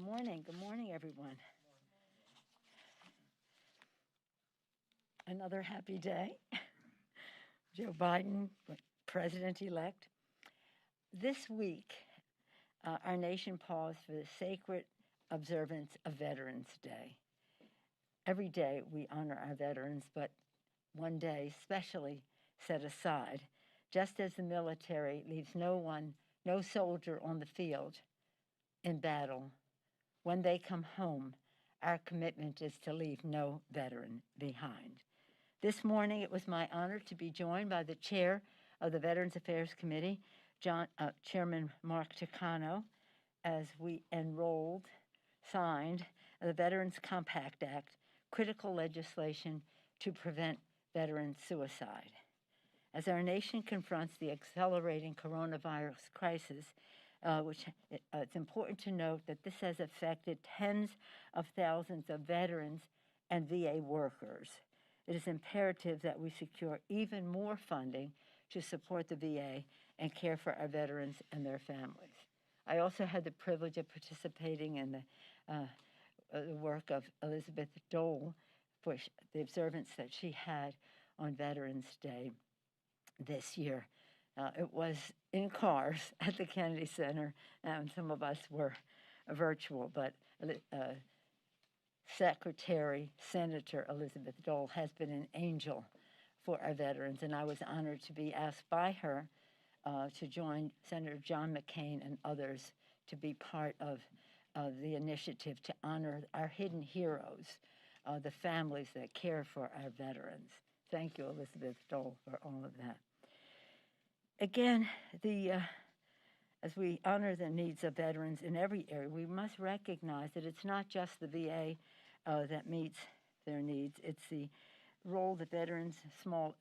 Good morning, everyone. Another happy day. Joe Biden, president-elect. This week, our nation paused for the sacred observance of Veterans Day. Every day we honor our veterans, but one day specially set aside, just as the military leaves no soldier on the field in battle. When they come home, our commitment is to leave no veteran behind. This morning, it was my honor to be joined by the chair of the Veterans Affairs Committee, Chairman Mark Takano, as we signed the Veterans Compact Act, critical legislation to prevent veteran suicide. As our nation confronts the accelerating coronavirus crisis, it's important to note that this has affected tens of thousands of veterans and VA workers. It is imperative that we secure even more funding to support the VA and care for our veterans and their families. I also had the privilege of participating in the work of Elizabeth Dole for the observance that she had on Veterans Day this year. It was in cars at the Kennedy Center, and some of us were virtual, but Senator Elizabeth Dole has been an angel for our veterans, and I was honored to be asked by her to join Senator John McCain and others to be part of the initiative to honor our hidden heroes, the families that care for our veterans. Thank you, Elizabeth Dole, for all of that. Again, as we honor the needs of veterans in every area, we must recognize that it's not just the VA that meets their needs. It's the role that veteran small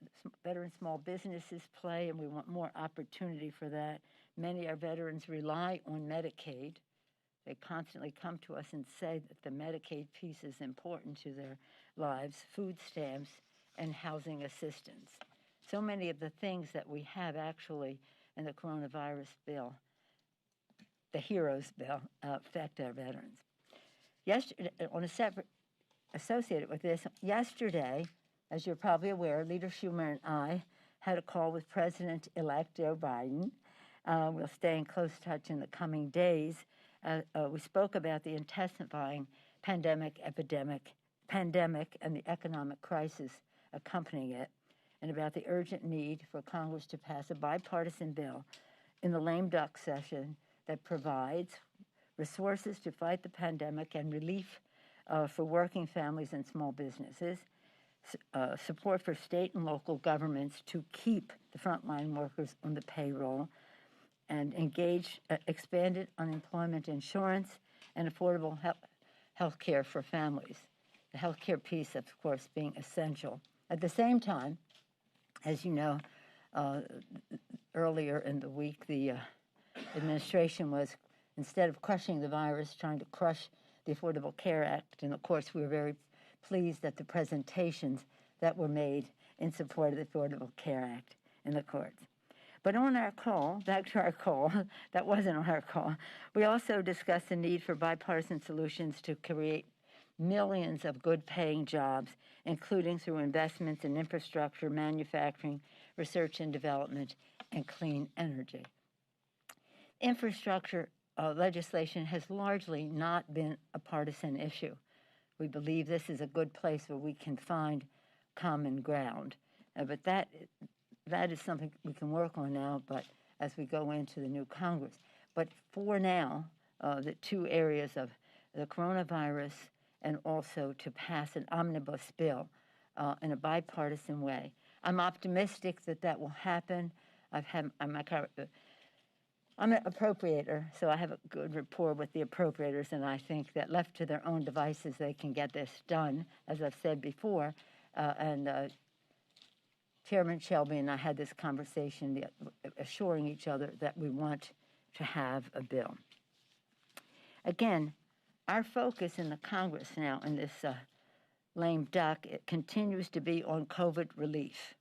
businesses play, and we want more opportunity for that. Many of our veterans rely on Medicaid. They constantly come to us and say that the Medicaid piece is important to their lives, food stamps, and housing assistance. So many of the things that we have actually in the coronavirus bill, the HEROES bill, affect our veterans. Yesterday, associated with this, yesterday, as you're probably aware, Leader Schumer and I had a call with President-elect Joe Biden. We'll stay in close touch in the coming days. We spoke about the intensifying pandemic, and the economic crisis accompanying it, and about the urgent need for Congress to pass a bipartisan bill in the lame duck session that provides resources to fight the pandemic and relief for working families and small businesses, support for state and local governments to keep the frontline workers on the payroll, and engage expanded unemployment insurance and affordable health care for families. The health care piece, of course, being essential. At the same time, as you know, earlier in the week, the administration was, instead of crushing the virus, trying to crush the Affordable Care Act. And of course, we were very pleased at the presentations that were made in support of the Affordable Care Act in the courts. But on our call, back to our call, that wasn't on our call, we also discussed the need for bipartisan solutions to create millions of good-paying jobs, including through investments in infrastructure, manufacturing, research and development, and clean energy. Infrastructure legislation has largely not been a partisan issue. We believe this is a good place where we can find common ground. But that is something we can work on now, but as we go into the new Congress. But for now, the two areas of the coronavirus and also to pass an omnibus bill in a bipartisan way. I'm optimistic that that will happen. I'm an appropriator, so I have a good rapport with the appropriators, and I think that left to their own devices, they can get this done, as I've said before. Chairman Shelby and I had this conversation, assuring each other that we want to have a bill. Again, our focus in the Congress now in this lame duck, it continues to be on COVID relief.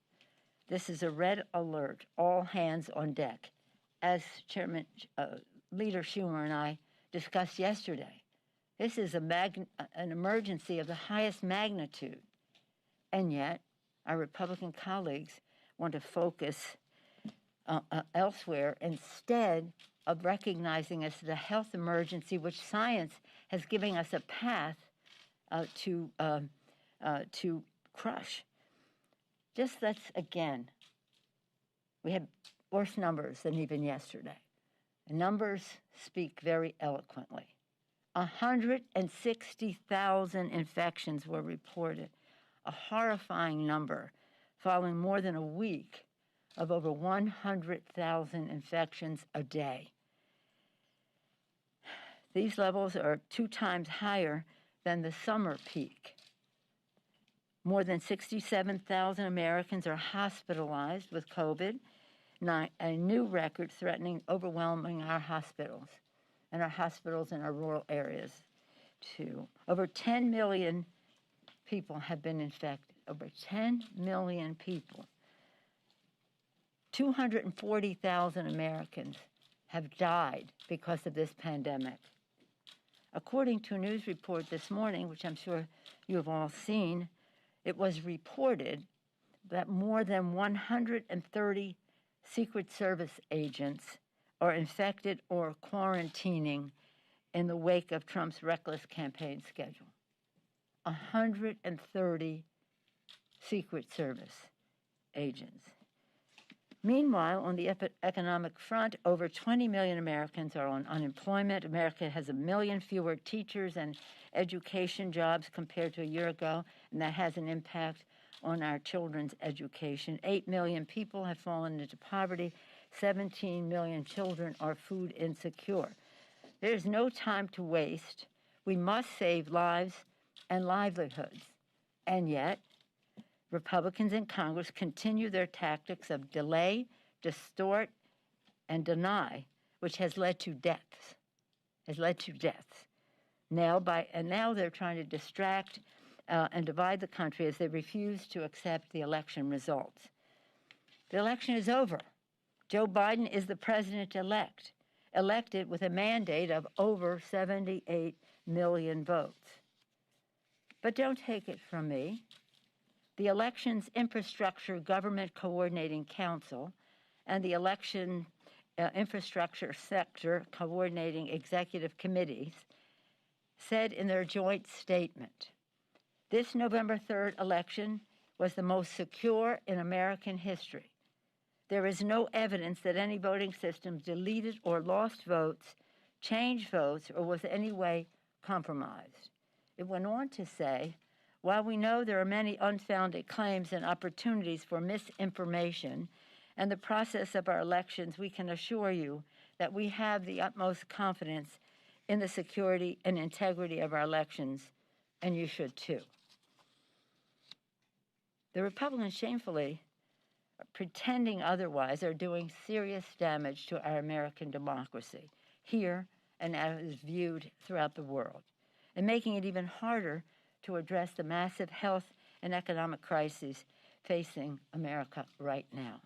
This is a red alert, all hands on deck. As Leader Schumer and I discussed yesterday, This is an emergency of the highest magnitude. And yet, our Republican colleagues want to focus elsewhere instead of recognizing as the health emergency, which science has given us a path to crush. Just let's, again, we had worse numbers than even yesterday. The numbers speak very eloquently. 160,000 infections were reported, a horrifying number, following more than a week of over 100,000 infections a day. These levels are 2 times higher than the summer peak. More than 67,000 Americans are hospitalized with COVID, a new record threatening overwhelming our hospitals in our rural areas too. Over 10 million people have been infected, over 10 million people. 240,000 Americans have died because of this pandemic. According to a news report this morning, which I'm sure you have all seen, it was reported that more than 130 Secret Service agents are infected or quarantining in the wake of Trump's reckless campaign schedule. 130 Secret Service agents. Meanwhile, on the economic front, over 20 million Americans are on unemployment. America has 1 million fewer teachers and education jobs compared to a year ago, and that has an impact on our children's education. 8 million people have fallen into poverty. 17 million children are food insecure. There's no time to waste. We must save lives and livelihoods. And yet, Republicans in Congress continue their tactics of delay, distort, and deny, which has led to deaths. Now they're trying to distract and divide the country as they refuse to accept the election results. The election is over. Joe Biden is the president-elect, elected with a mandate of over 78 million votes. But don't take it from me. The Elections Infrastructure Government Coordinating Council and the Election Infrastructure Sector Coordinating Executive Committees said in their joint statement, this November 3rd election was the most secure in American history. There is no evidence that any voting system deleted or lost votes, changed votes, or was in any way compromised. It went on to say, while we know there are many unfounded claims and opportunities for misinformation and the process of our elections, we can assure you that we have the utmost confidence in the security and integrity of our elections, and you should too. The Republicans, shamefully, pretending otherwise, are doing serious damage to our American democracy here and as viewed throughout the world, and making it even harder to address the massive health and economic crises facing America right now.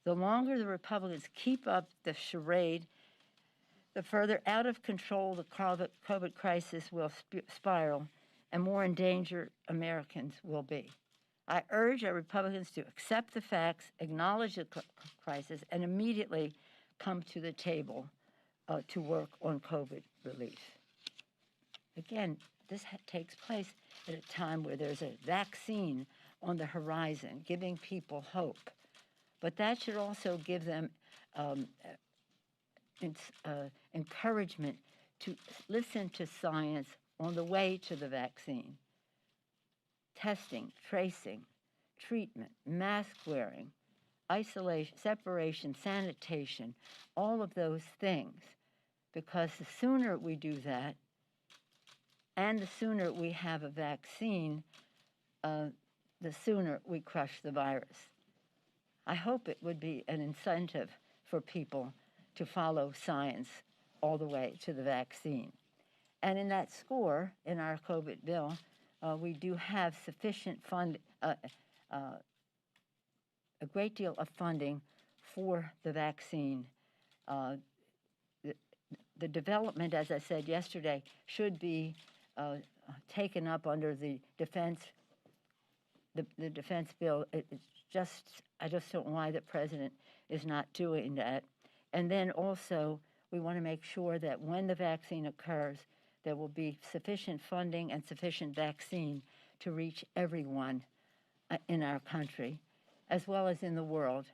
The longer the Republicans keep up the charade, the further out of control the COVID crisis will spiral and more in danger Americans will be. I urge our Republicans to accept the facts, acknowledge the crisis, and immediately come to the table to work on COVID relief. Again, this takes place at a time where there's a vaccine on the horizon, giving people hope. But that should also give them encouragement to listen to science on the way to the vaccine. Testing, tracing, treatment, mask wearing, isolation, separation, sanitation, all of those things. Because the sooner we do that, and the sooner we have a vaccine, the sooner we crush the virus. I hope it would be an incentive for people to follow science all the way to the vaccine. And in that score, in our COVID bill, we do have sufficient fund, a great deal of funding for the vaccine. the development, as I said yesterday, should be taken up under the defense bill. I just don't know why the president is not doing that. And then also, we want to make sure that when the vaccine occurs, there will be sufficient funding and sufficient vaccine to reach everyone in our country, as well as in the world,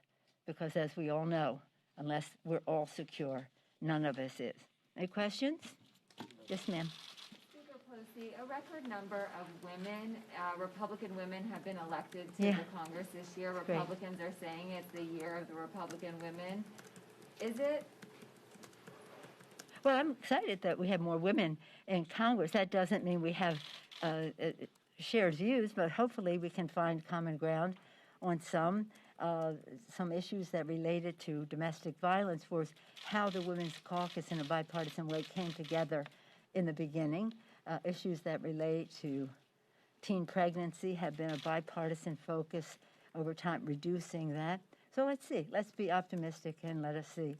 because as we all know, unless we're all secure, none of us is. Any questions? Yes, ma'am. Speaker Pelosi, a record number of women, Republican women, have been elected to the Congress this year. Republicans are saying it's the year of the Republican women. Is it? Well, I'm excited that we have more women in Congress. That doesn't mean we have shared views, but hopefully we can find common ground on some issues that related to domestic violence was how the Women's Caucus in a bipartisan way came together in the beginning. Issues that relate to teen pregnancy have been a bipartisan focus over time, reducing that. So let's see. Let's be optimistic and let us see.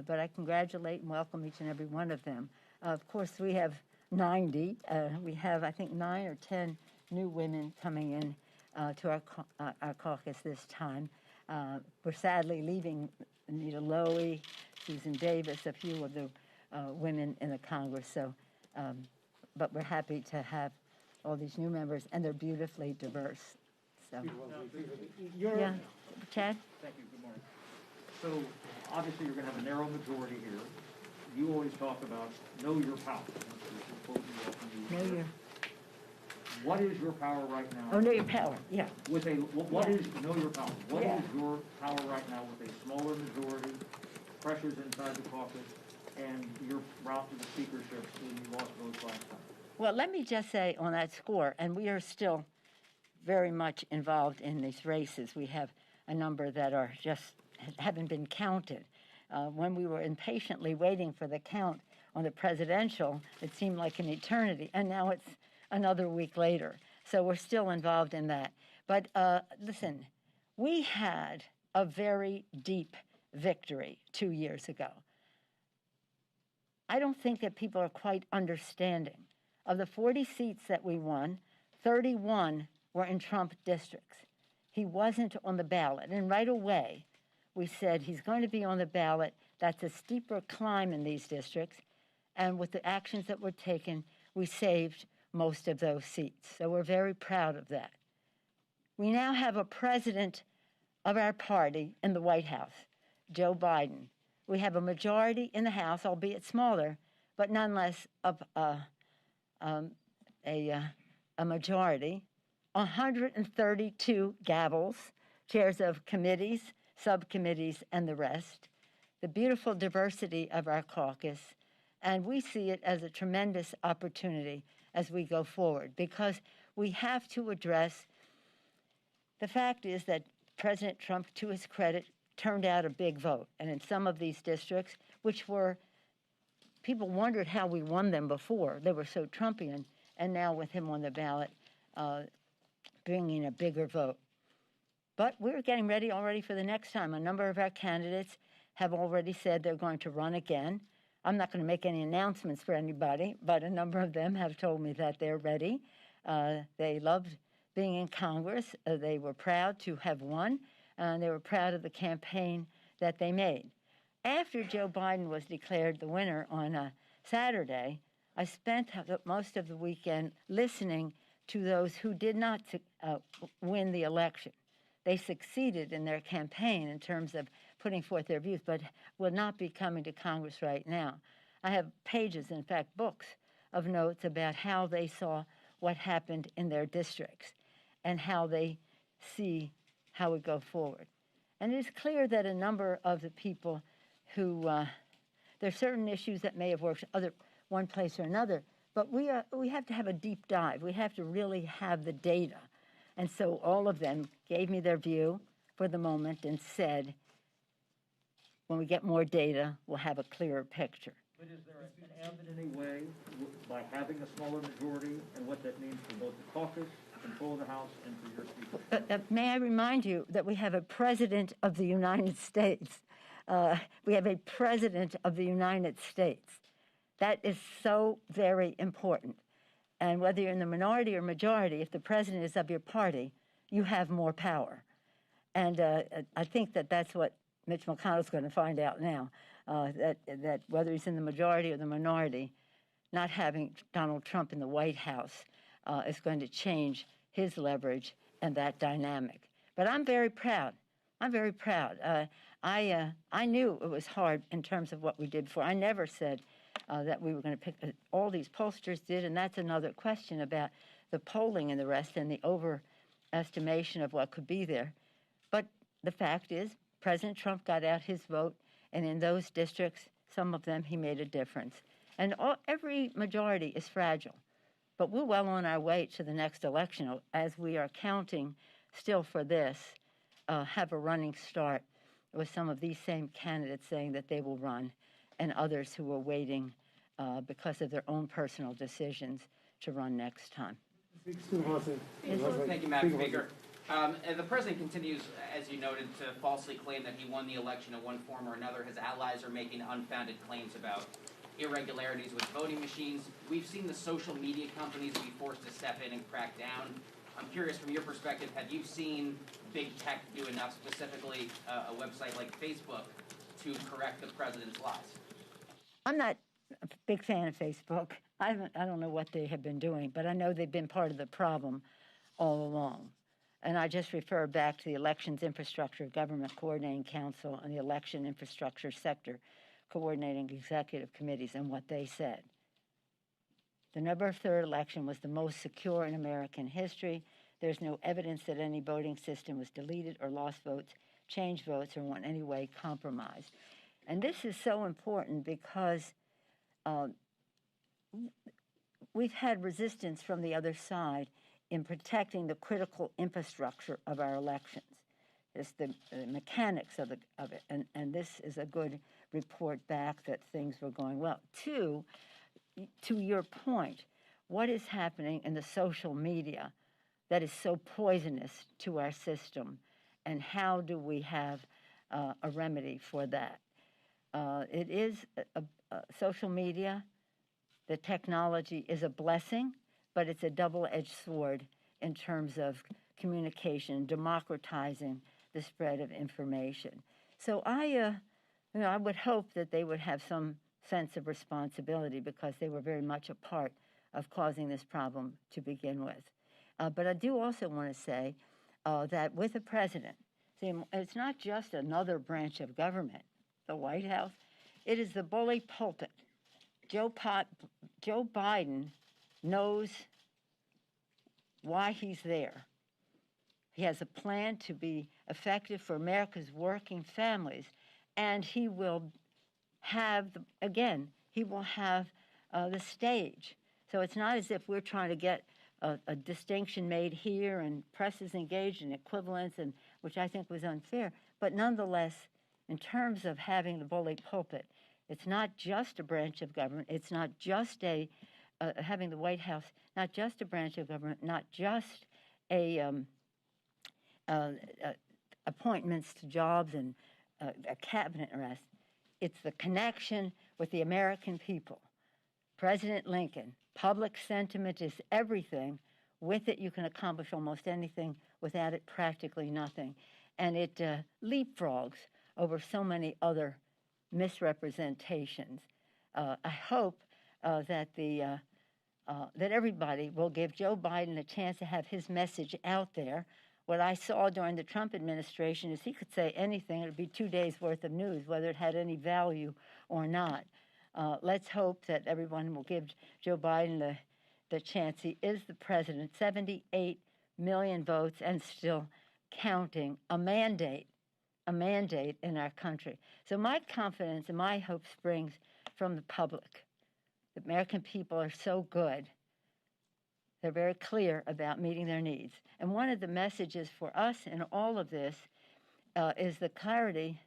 But I congratulate and welcome each and every one of them. Of course, we have 90. We have, I think, 9 or 10 new women coming in to our caucus this time. We're sadly leaving Anita Lowy, Susan Davis, a few of the women in the Congress. So, but we're happy to have all these new members, and they're beautifully diverse. So, yeah, Chad? Thank you. Good morning. So, obviously, you're going to have a narrow majority here. You always talk about know your power. Know your. What is your power right now? Oh, know your power. Yeah. With a what is know your power? What is your power right now with a smaller majority, pressures inside the caucus, and your route to the speakership when you lost votes last time? Well, let me just say on that score, and we are still very much involved in these races. We have a number that are just haven't been counted. When we were impatiently waiting for the count on the presidential, it seemed like an eternity, and now it's another week later. So we're still involved in that. But listen, we had a very deep victory 2 years ago. I don't think that people are quite understanding. Of the 40 seats that we won, 31 were in Trump districts. He wasn't on the ballot. And right away, we said he's going to be on the ballot. That's a steeper climb in these districts. And with the actions that were taken, we saved most of those seats. So we're very proud of that. We now have a president of our party in the White House, Joe Biden. We have a majority in the House, albeit smaller, but nonetheless a majority, 132 gavels, chairs of committees, subcommittees, and the rest, the beautiful diversity of our caucus, and we see it as a tremendous opportunity as we go forward because we have to address the fact is that President Trump, to his credit, turned out a big vote. And in some of these districts, which were, people wondered how we won them before. They were so Trumpian. And now with him on the ballot, bringing a bigger vote. But we're getting ready already for the next time. A number of our candidates have already said they're going to run again. I'm not going to make any announcements for anybody, but a number of them have told me that they're ready. They loved being in Congress. They were proud to have won, and they were proud of the campaign that they made. After Joe Biden was declared the winner on Saturday, I spent most of the weekend listening to those who did not win the election. They succeeded in their campaign in terms of putting forth their views, but will not be coming to Congress right now. I have pages, in fact, books of notes about how they saw what happened in their districts and how they see how we go forward. And it is clear that a number of the people who, there are certain issues that may have worked one place or another, but we have to have a deep dive. We have to really have the data. And so all of them gave me their view for the moment and said, when we get more data, we'll have a clearer picture. But is there an end in any way by having a smaller majority and what that means for both the caucus, control of the House, and for your speaker? May I remind you that we have a president of the United States. We have a president of the United States. That is so very important. And whether you're in the minority or majority, if the president is of your party, you have more power. And I think that that's what Mitch McConnell's going to find out now, that whether he's in the majority or the minority, not having Donald Trump in the White House is going to change his leverage and that dynamic. But I'm very proud. I'm very proud. I knew it was hard in terms of what we did before. I never said that we were going to pick, all these pollsters did, and that's another question about the polling and the rest and the overestimation of what could be there. But the fact is, President Trump got out his vote, and in those districts, some of them, he made a difference. And every majority is fragile. But we're well on our way to the next election, as we are counting still for this, have a running start with some of these same candidates saying that they will run, and others who are waiting because of their own personal decisions to run next time. Thank you, Madam Speaker. And the president continues, as you noted, to falsely claim that he won the election in one form or another. His allies are making unfounded claims about irregularities with voting machines. We've seen the social media companies be forced to step in and crack down. I'm curious, from your perspective, have you seen big tech do enough, specifically a website like Facebook, to correct the president's lies? I'm not a big fan of Facebook. I don't know what they have been doing, but I know they've been part of the problem all along. And I just refer back to the Elections Infrastructure Government Coordinating Council and the Election Infrastructure Sector Coordinating Executive Committees and what they said. The November 3rd election was the most secure in American history. There's no evidence that any voting system was deleted or lost votes, changed votes, or in any way compromised. And this is so important because we've had resistance from the other side in protecting the critical infrastructure of our elections. It's the mechanics of it, and this is a good report back that things were going well. To your point, what is happening in the social media that is so poisonous to our system, and how do we have a remedy for that? It is social media. The technology is a blessing, but it's a double-edged sword in terms of communication, democratizing the spread of information. So I would hope that they would have some sense of responsibility because they were very much a part of causing this problem to begin with. But I do also want to say that with the president, see, it's not just another branch of government, the White House. It is the bully pulpit. Joe Biden knows why he's there. He has a plan to be effective for America's working families, and he will have, he will have the stage. So it's not as if we're trying to get a distinction made here and press is engaged in equivalence, and which I think was unfair. But nonetheless, in terms of having the bully pulpit, it's not just a branch of government. It's not just having the White House, not just a branch of government, not just appointments to jobs and a cabinet arrest. It's the connection with the American people. President Lincoln, public sentiment is everything. With it, you can accomplish almost anything. Without it, practically nothing. And it leapfrogs over so many other misrepresentations. I hope that that everybody will give Joe Biden a chance to have his message out there. What I saw during the Trump administration is he could say anything. It would be 2 days' worth of news, whether it had any value or not. Let's hope that everyone will give Joe Biden the chance. He is the president, 78 million votes and still counting, a mandate in our country. So my confidence and my hope springs from the public. The American people are so good. They're very clear about meeting their needs. And one of the messages for us in all of this is the clarity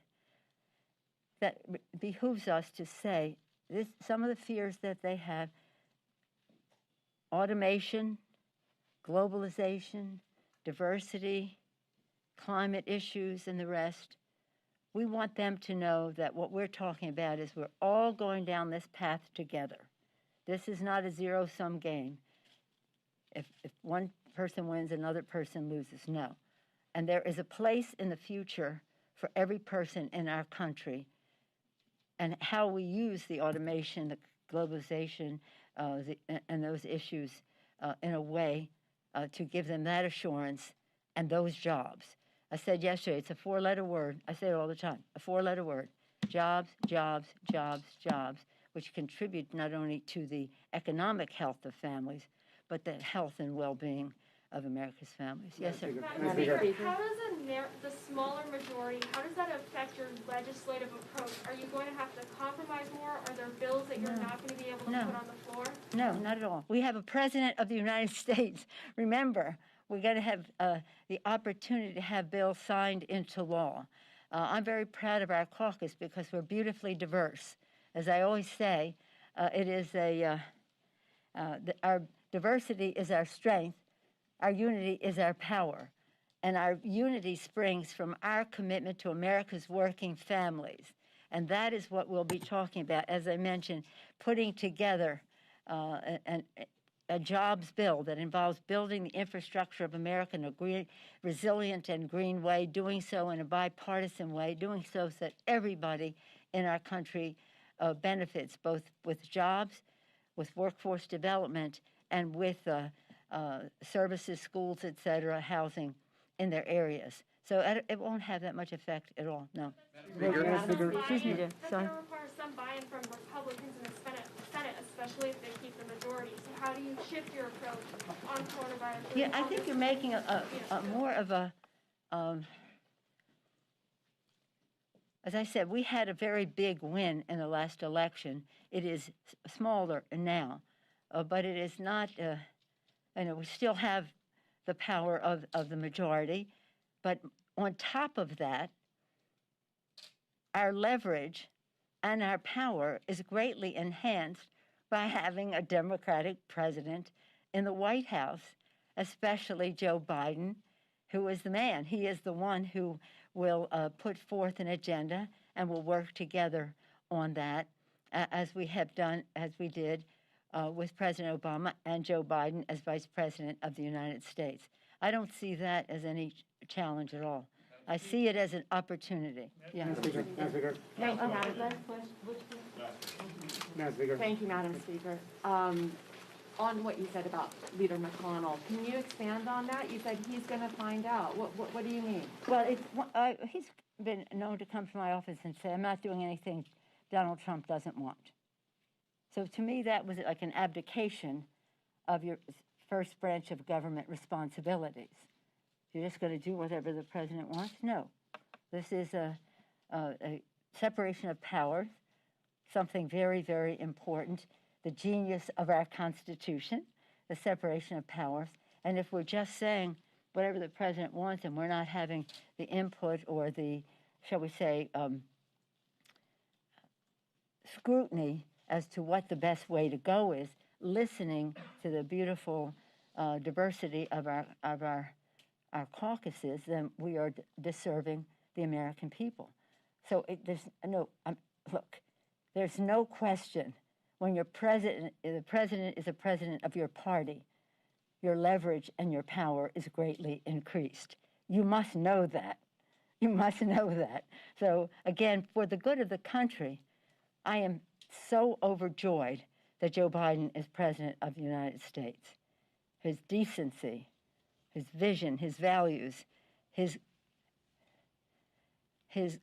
that behooves us to say some of the fears that they have, automation, globalization, diversity, climate issues, and the rest. We want them to know that what we're talking about is we're all going down this path together. This is not a zero-sum game. If one person wins, another person loses. No. And there is a place in the future for every person in our country, and how we use the automation, the globalization, and those issues in a way to give them that assurance and those jobs. I said yesterday, it's a four-letter word. I say it all the time, a four-letter word. Jobs, jobs, jobs, jobs, which contribute not only to the economic health of families, but the health and well-being of America's families. Yes, sir. Madam Speaker, how does the smaller majority, how does that affect your legislative approach? Are you going to have to compromise more? Are there bills that you're not going to be able to put on the floor? No, not at all. We have a president of the United States. Remember, we're going to have the opportunity to have bills signed into law. I'm very proud of our caucus because we're beautifully diverse. As I always say, it is our diversity is our strength. Our unity is our power, and our unity springs from our commitment to America's working families, and that is what we'll be talking about. As I mentioned, putting together a jobs bill that involves building the infrastructure of America in a resilient and green way, doing so in a bipartisan way, doing so that everybody in our country benefits, both with jobs, with workforce development, and with services, schools, et cetera, housing in their areas. So it won't have that much effect at all, no. Excuse me, dear. That's going to require some buy-in from Republicans in the Senate, especially if they keep the majority. So how do you shift your approach on coronavirus? Yeah, I think you're making a more of a, as I said, we had a very big win in the last election. It is smaller now, but it is not, we still have the power of the majority. But on top of that, our leverage and our power is greatly enhanced by having a Democratic president in the White House, especially Joe Biden, who is the man. He is the one who will put forth an agenda and will work together on that, as we did with President Obama and Joe Biden as Vice President of the United States. I don't see that as any challenge at all. I see it as an opportunity. Yeah. Madam Speaker. Thank you, Madam Speaker. Thank you, Madam Speaker. On what you said about Leader McConnell, can you expand on that? You said he's going to find out. What do you mean? Well, he's been known to come to my office and say, I'm not doing anything Donald Trump doesn't want. So to me, that was like an abdication of your first branch of government responsibilities. You're just going to do whatever the president wants? No. This is a separation of powers, something very, very important, the genius of our Constitution, the separation of powers. And if we're just saying whatever the president wants and we're not having the input or the, shall we say, scrutiny as to what the best way to go is, listening to the beautiful diversity of our caucuses, then we are disserving the American people. So there's no question when the president is a president of your party, your leverage and your power is greatly increased. You must know that. You must know that. So again, for the good of the country, I am so overjoyed that Joe Biden is president of the United States. His decency, his vision, his values, his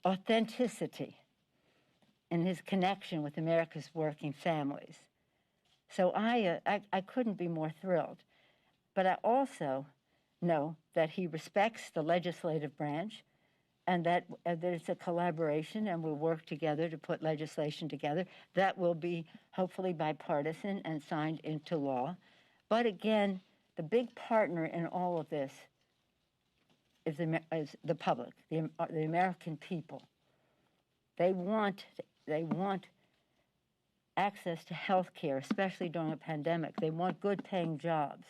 authenticity, and his connection with America's working families. So I couldn't be more thrilled. But I also know that he respects the legislative branch and that there's a collaboration and we'll work together to put legislation together that will be hopefully bipartisan and signed into law. But again, the big partner in all of this is the public, the American people. They want access to health care, especially during a pandemic. They want good-paying jobs.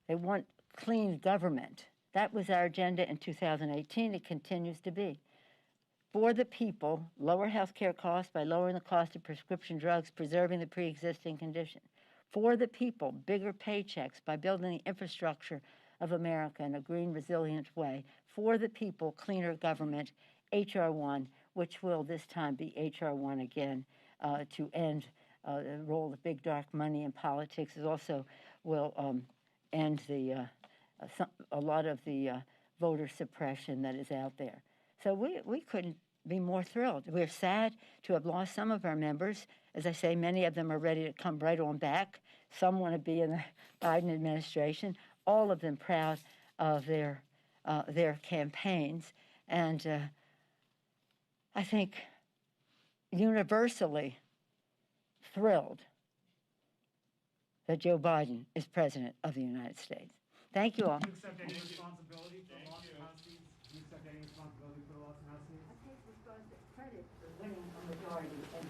They want clean government. That was our agenda in 2018. It continues to be. For the people, lower health care costs by lowering the cost of prescription drugs, preserving the pre-existing condition. For the people, bigger paychecks by building the infrastructure of America in a green, resilient way. For the people, cleaner government, H.R. 1, which will this time be H.R. 1 again, to end the role of big dark money in politics. It also will end a lot of the voter suppression that is out there. So we couldn't be more thrilled. We're sad to have lost some of our members. As I say, many of them are ready to come right on back. Some want to be in the Biden administration. All of them proud of their campaigns. And I think universally thrilled that Joe Biden is President of the United States. Thank you all. Do you accept any responsibility for the loss of House seats? Do you accept any responsibility for the loss of House seats? I take credit for winning a majority and